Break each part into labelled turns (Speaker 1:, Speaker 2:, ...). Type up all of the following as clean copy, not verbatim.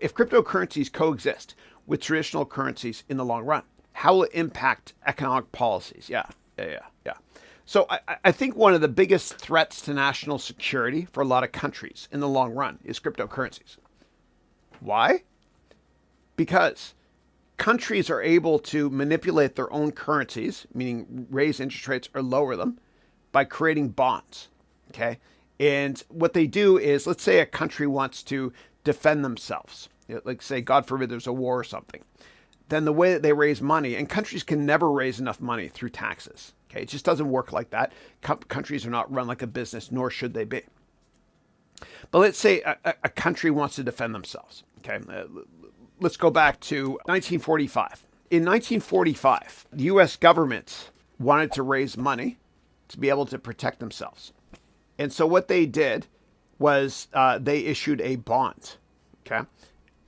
Speaker 1: If cryptocurrencies coexist with traditional currencies in the long run, how will it impact economic policies? Yeah. So I think one of the biggest threats to national security for a lot of countries in the long run is cryptocurrencies. Why? Because countries are able to manipulate their own currencies, meaning raise interest rates or lower them, by creating bonds. Okay. And what they do is, let's say a country wants to defend themselves, like say, God forbid, there's a war or something. Then the way that they raise money, and countries can never raise enough money through taxes. Okay. It just doesn't work like that. Countries are not run like a business, nor should they be. But let's say a country wants to defend themselves. Okay. Let's go back to 1945. In 1945, the U.S. government wanted to raise money to be able to protect themselves. And so what they did was they issued a bond. Okay.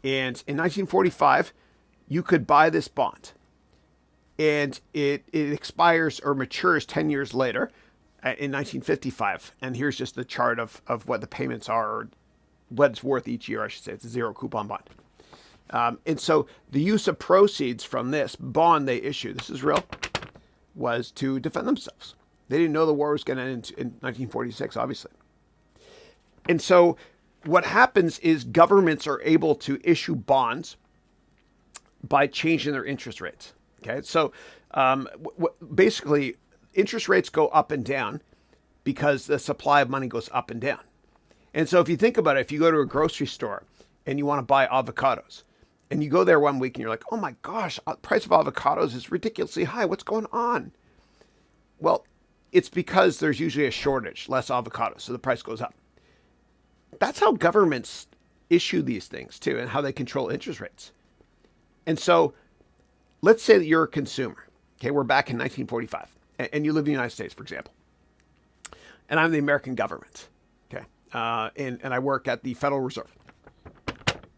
Speaker 1: And in 1945, you could buy this bond. And it expires or matures 10 years later in 1955. And here's just the chart of what the payments are, or what it's worth each year, I should say. It's a zero coupon bond. And so the use of proceeds from this bond they issued, this is real, was to defend themselves. They didn't know the war was going to end in 1946, obviously. And so what happens is governments are able to issue bonds by changing their interest rates. Okay, so basically interest rates go up and down because the supply of money goes up and down. And so if you think about it, if you go to a grocery store and you want to buy avocados, and you go there one week and you're like, oh my gosh, the price of avocados is ridiculously high. What's going on? Well, it's because there's usually a shortage, less avocados, so the price goes up. That's how governments issue these things too, and how they control interest rates. And so let's say that you're a consumer. Okay, we're back in 1945, and you live in the United States, for example. And I'm the American government. Okay, and I work at the Federal Reserve.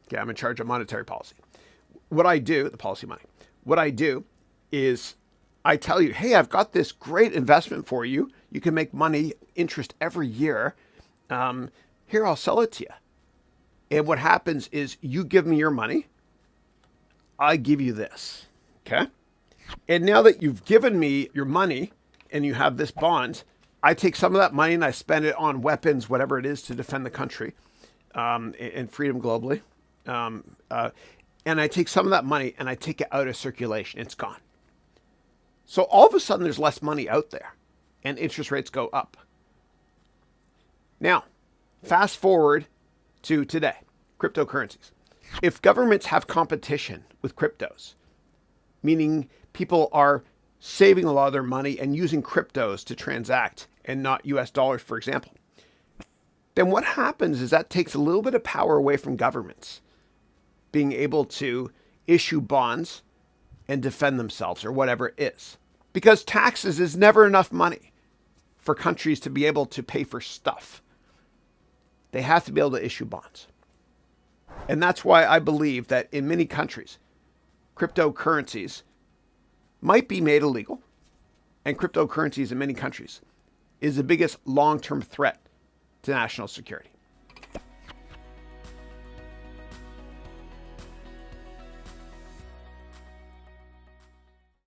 Speaker 1: Okay, I'm in charge of monetary policy. What I do, the policy money, what I do is I tell you, hey, I've got this great investment for you. You can make money, interest every year. Here, I'll sell it to you. And what happens is you give me your money. I give you this. Okay. And now that you've given me your money and you have this bond, I take some of that money and I spend it on weapons, whatever it is, to defend the country and freedom globally. And I take some of that money and I take it out of circulation. It's gone. So all of a sudden there's less money out there and interest rates go up. Now, fast forward to today, cryptocurrencies. If governments have competition with cryptos, meaning people are saving a lot of their money and using cryptos to transact and not US dollars, for example, then what happens is that takes a little bit of power away from governments being able to issue bonds and defend themselves or whatever it is. Because taxes is never enough money for countries to be able to pay for stuff. They have to be able to issue bonds. And that's why I believe that in many countries, cryptocurrencies might be made illegal. And cryptocurrencies in many countries is the biggest long-term threat to national security.